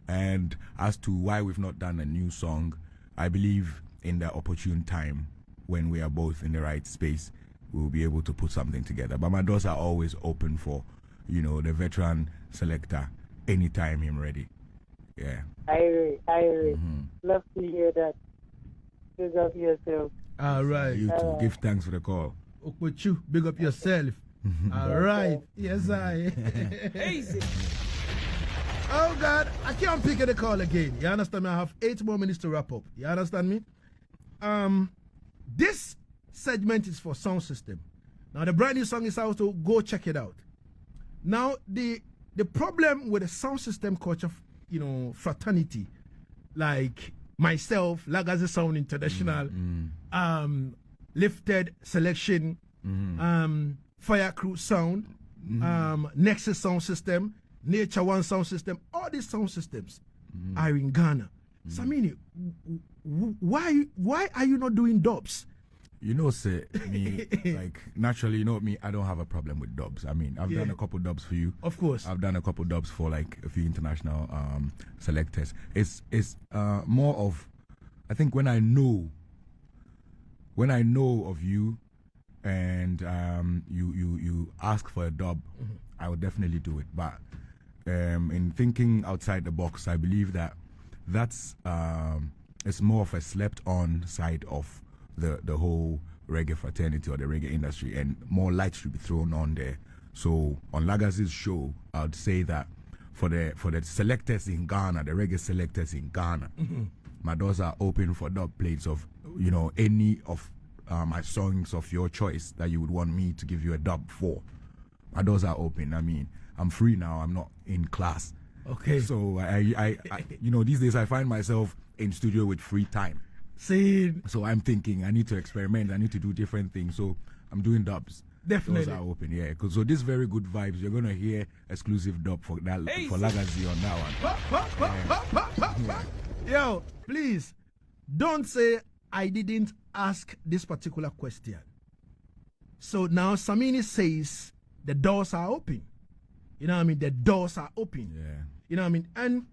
And as to why we've not done a new song, I believe in the opportune time when we are both in the right space, we'll be able to put something together. But my doors are always open for, you know, the veteran selector anytime I'm ready. Yeah. I agree. Love to hear that. Big up yourself. All right. You too. Give thanks for the call. Okwechu, big up yourself. All right. Yes, I. Easy. Oh, God. I can't pick the call again. You understand me? I have 8 more minutes to wrap up. You understand me? This segment is for sound system. Now, the brand new song is out, so go check it out. Now, the problem with the sound system culture, you know, fraternity, like myself, Lagazee Sound International, Lifted Selection, Fire Crew Sound, Nexus Sound System, Nature One Sound System, all these sound systems are in Ghana. Samini, why are you not doing dubs? You know, say me, like naturally, you know me, I don't have a problem with dubs. I mean, I've done a couple dubs for you. Of course. I've done a couple dubs for like a few international selectors. It's more of, I think when I know of you and you ask for a dub, I would definitely do it. But in thinking outside the box, I believe that's it's more of a slept on side of the whole reggae fraternity or the reggae industry, and more light should be thrown on there. So on Lagazee's show, I'd say that for the selectors in Ghana, the reggae selectors in Ghana, my doors are open for dub plates of, you know, any of my songs of your choice that you would want me to give you a dub for. My doors are open. I mean, I'm free now. I'm not in class. Okay. So I you know, these days I find myself in studio with free time. See, so I'm thinking I need to experiment. I need to do different things. So I'm doing dubs. Definitely. Those are open, yeah. So this very good vibes. You're gonna hear exclusive dub for that for Lagazee on that one. Yo, please don't say I didn't ask this particular question. So now Samini says the doors are open. You know what I mean? The doors are open. Yeah. You know what I mean? And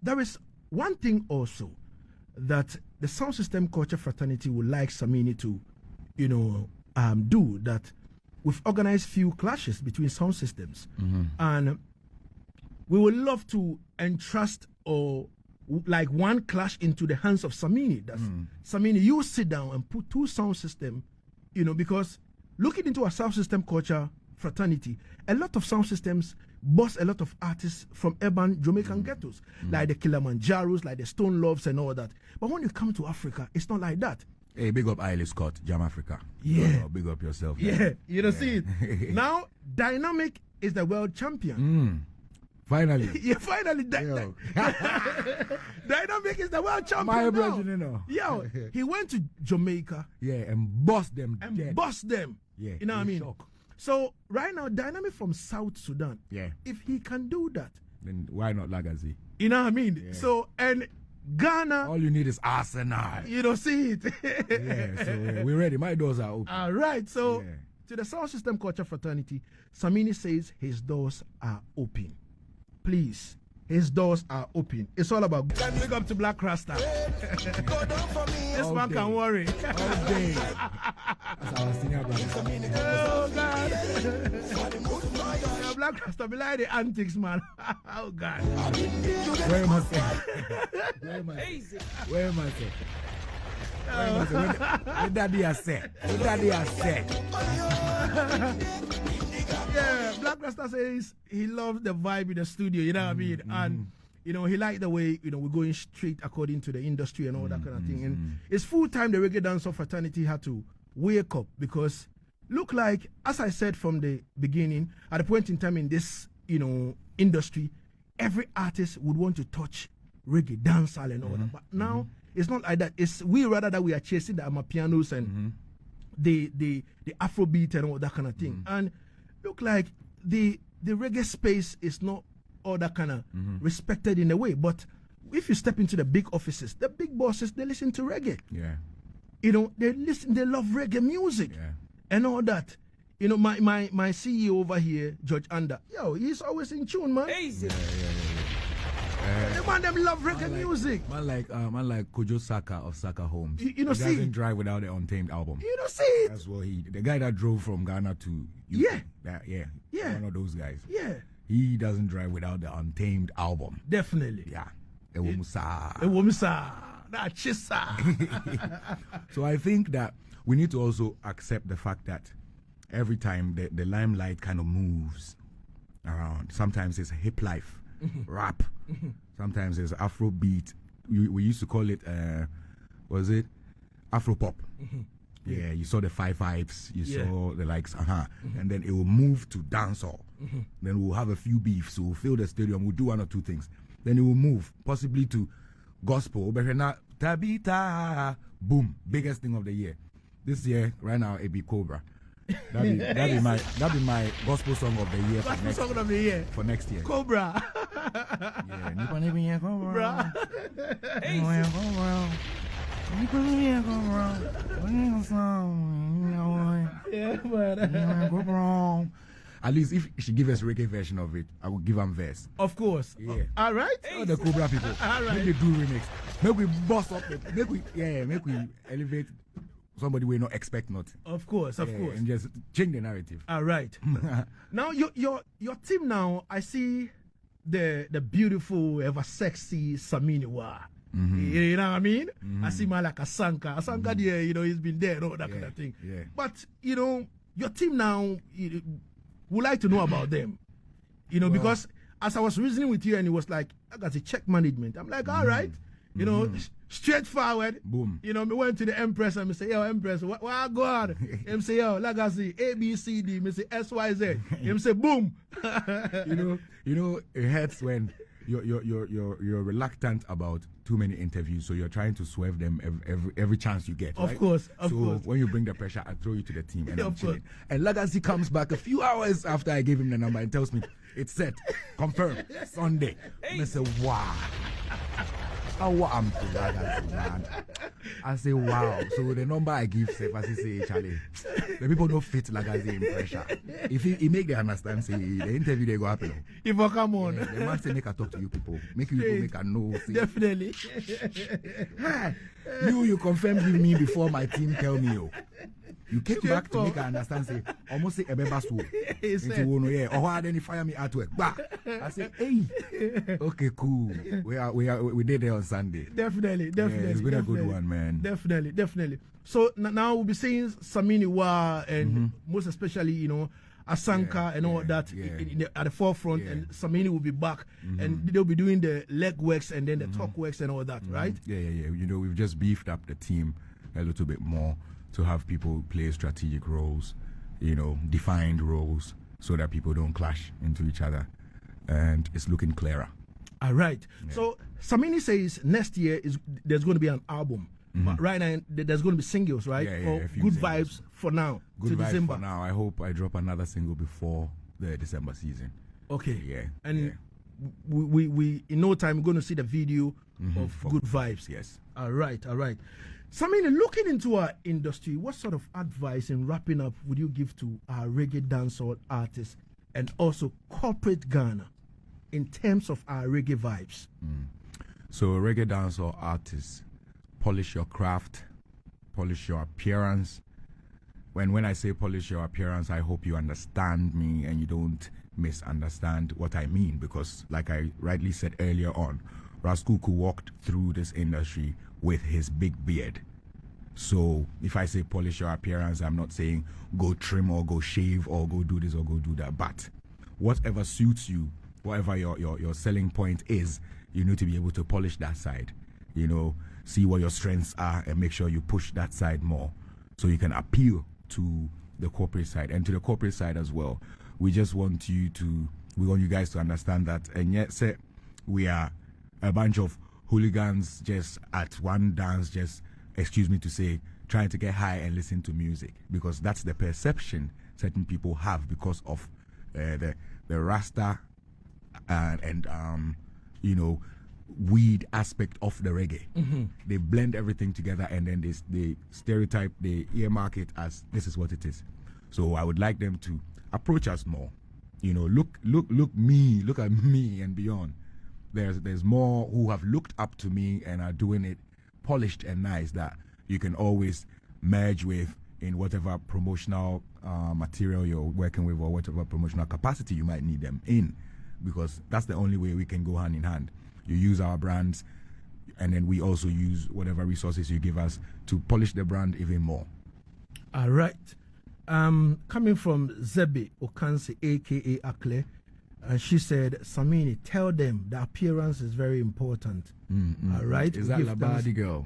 there is one thing also that the sound system culture fraternity would like Samini to, you know, do, that we've organized few clashes between sound systems, and we would love to entrust or like one clash into the hands of Samini. That's Samini, you sit down and put 2 sound system, you know, because looking into a sound system culture fraternity, a lot of sound systems boss a lot of artists from urban Jamaican ghettos, like the Kilimanjaros, like the Stone Loves and all that. But when you come to Africa, it's not like that. Hey, big up Isle Scott, Jam Africa. Yeah. Big up yourself. Yeah, man. you don't see it. Now, Dynamic is the world champion. Finally. Yeah, finally. Dynamic is the world champion. My now. brother, you know. Yo, he went to Jamaica. Yeah, and bossed them. Yeah. You know what I mean? Shock. So, right now, Dynamic from South Sudan. Yeah. If he can do that, then why not Lagazee? You know what I mean? Yeah. So, and Ghana. All you need is Arsenal. You don't see it. Yeah, so we're ready. My doors are open. All right. So, to the Sound System Culture Fraternity, Samini says his doors are open. Please, his doors are open. It's all about big up to Black Rasta. This All man day. can worry. All day. That's our senior brother. Oh, God. Black Rasta be like the antics, man. Oh God. Where am I saying? Where am I saying? What daddy has said? What daddy has said? Yeah, Black Rasta says he loves the vibe in the studio, you know what I mean? And, you know, he liked the way, you know, we're going straight according to the industry and all that kind of thing. And it's full time the reggae dancehall fraternity had to wake up because look like, as I said from the beginning, at a point in time in this, you know, industry, every artist would want to touch reggae, dancehall and all that. But now, it's not like that. It's we rather that we are chasing the amapianos and the Afrobeat and all that kind of thing. And look like the reggae space is not all that kind of respected in a way. But if you step into the big offices, the big bosses, they listen to reggae. Yeah. You know, they love reggae music and all that. You know, my CEO over here, George Anda, yo, he's always in tune, man. The man them love reggae music. Man like Kojo Saka of Saka Homes. You know, he doesn't drive without the Untamed album. You know, see it. That's what the guy that drove from Ghana to UK, one of those guys. Yeah. He doesn't drive without the Untamed album. Definitely. Yeah. Ewomsa. That chisa. So I think that we need to also accept the fact that every time the limelight kind of moves around, sometimes it's hip life, rap, sometimes it's Afrobeat. We used to call it, was it Afropop? Yeah, you saw the Five Vibes, you saw the likes, and then it will move to dancehall. Then we'll have a few beefs, so we'll fill the stadium, we'll do one or two things. Then it will move, possibly to gospel, but not Tabita, boom, biggest thing of the year. This year, right now, it be Cobra. That'd be my gospel song of the year. Gospel song of the year for next year. Cobra. Yeah, Cobra. At least if she give us reggae version of it, I will give them verse. Of course. Yeah. All right. All the Cobra people. All right. Make they do remix. Make we bust up. Make we elevate somebody we not expect not. Of course. And just change the narrative. All right. Now your team now, I see the beautiful, ever sexy Samini Wa. You know what I mean? I see man like Asanka. Asanka there, you know, he's been there and all that kind of thing. Yeah. But, you know, your team now, would like to know about them. You know, because as I was reasoning with you and it was like, I got to check management. I'm like, all right, you know, straightforward. Boom. You know, me went to the Empress and me say, yo, Empress, what go on? Him say, yo, Lagazee, A, B, C, D. Me say, S, Y, Z. Him say, boom. you know, it hurts when you're reluctant about too many interviews, so you're trying to swerve them every chance you get. Of course. So when you bring the pressure, I throw you to the team, and I'm chilling. And Lagazee comes back a few hours after I gave him the number and tells me it's set, confirmed, Sunday. And I say, wow. How am to Lagazee, man? I say, wow. So the number I give, say, Charlie, the people don't fit Lagazee in pressure. If he make them understand, say, the interview they go happen. If I come on. The man say, make I talk to you people. Make you people make I know. See. Definitely. You confirm with me before my team tell me, yo. You came back to make I understand, say, almost say, Ebeba so. Or then you fire me at work. Bah. I say, hey. Okay, cool. We did it on Sunday. Definitely. It's been a good one, man. Definitely. So now we'll be seeing Samini Wa and most especially, you know, Asanka and all that at the forefront, and Samini will be back and they'll be doing the leg works and then the talk works and all that, right? Yeah. You know, we've just beefed up the team a little bit more to have people play strategic roles, you know, defined roles, so that people don't clash into each other, and it's looking clearer. All right. Yeah. So Samini says next year there's going to be an album. But right now there's going to be singles, right? Yeah, Good Vibes for now. Good Vibes December. For now. I hope I drop another single before the December season. Okay. Yeah. And we in no time we're going to see the video of Good Vibes. Yes. All right. Samini, looking into our industry, what sort of advice in wrapping up would you give to our reggae dancehall artists and also corporate Ghana in terms of our reggae vibes? So reggae dancehall artists, polish your craft, polish your appearance. When I say polish your appearance, I hope you understand me and you don't misunderstand what I mean, because like I rightly said earlier on, Raskuku walked through this industry with his big beard. So if I say polish your appearance, I'm not saying go trim or go shave or go do this or go do that. But whatever suits you, whatever your selling point is, you need to be able to polish that side. You know, see what your strengths are and make sure you push that side more so you can appeal to the corporate side and to the corporate side as well. We want you guys to understand that, and yet say we are a bunch of hooligans just at one dance, just, excuse me to say, trying to get high and listen to music, because that's the perception certain people have because of the Rasta and you know, weed aspect of the reggae. They blend everything together and then they stereotype, they earmark it as this is what it is. So I would like them to approach us more. You know, look at me and beyond. There's more who have looked up to me and are doing it polished and nice that you can always merge with in whatever promotional material you're working with or whatever promotional capacity you might need them in, because that's the only way we can go hand in hand. You use our brands and then we also use whatever resources you give us to polish the brand even more. All right. Coming from Zebe Okanse, aka Akle, she said, Samini, tell them the appearance is very important. All right. Is that Labadi girl?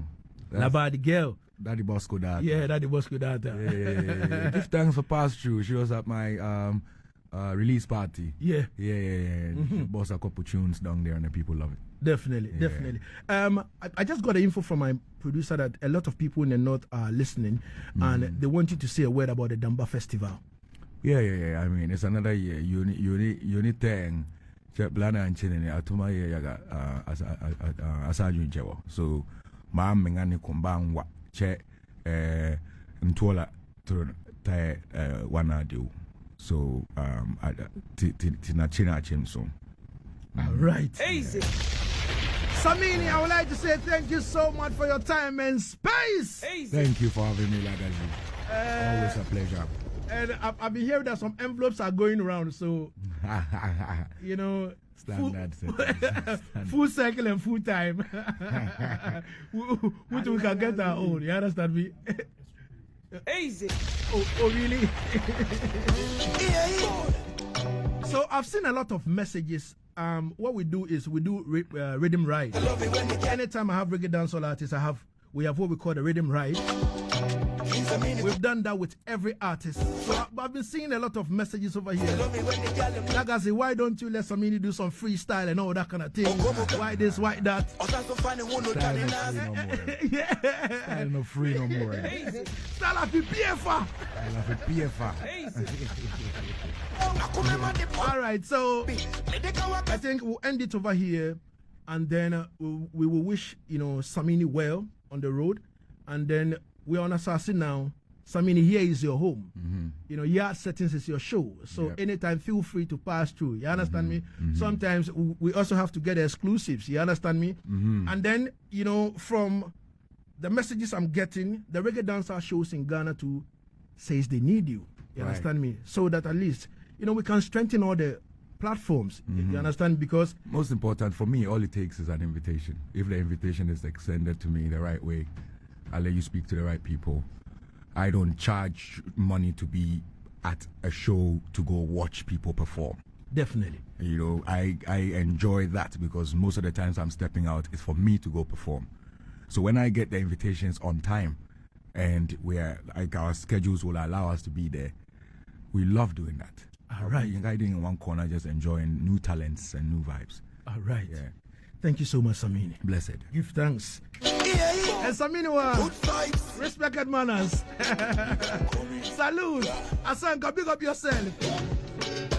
Labadi girl. Daddy Bosco Data. Yeah, Daddy Bosco Data. Yeah. Give thanks for pass through. She was at my release party. Yeah. She bossed a couple tunes down there and the people love it. Definitely. I just got the info from my producer that a lot of people in the north are listening and they want you to say a word about the Damba Festival. Yeah. I mean, it's another year. Unit thing. Blana and Chinene, Atuma Yaga, Asaju Jewo. So, Mam Mengani Kumbang, what che, Ntola to Wana do. So, Tina Chim so. All right. Easy. Samini, I would like to say thank you so much for your time and space. Easy. Thank you for having me, Lagazee. Always a pleasure. And I've been hearing that some envelopes are going around, so you know, full cycle and full time. We can get our own. You understand me? Easy. Oh, really? So I've seen a lot of messages. What we do is we do rhythm ride. Anytime I have reggae dancehall artists, we have what we call the rhythm ride. We've done that with every artist. So I've been seeing a lot of messages over here. Lagazee, why don't you let Samini do some freestyle and all that kind of thing? Why this, why that? Style no free no more. Style of PFA. All right, so I think we'll end it over here, and then we will wish Samini well on the road, and then we're on Asaase now. Samini, here is your home. Yaad Settingz is your show. So anytime, feel free to pass through. You understand me? Sometimes we also have to get exclusives. You understand me? And then, from the messages I'm getting, the reggae dancer shows in Ghana too says they need you. You understand me? So that at least, we can strengthen all the platforms. You understand? Because most important for me, all it takes is an invitation. If the invitation is extended to me the right way, I'll let you speak to the right people. I don't charge money to be at a show to go watch people perform. Definitely. I enjoy that because most of the times I'm stepping out is for me to go perform. So when I get the invitations on time and our schedules will allow us to be there, we love doing that. All right. You're hiding in one corner just enjoying new talents and new vibes. All right. Yeah. Thank you so much, Samini. Blessed. Give thanks. And Samini, respect manners. Salute. Asanka, big up yourself.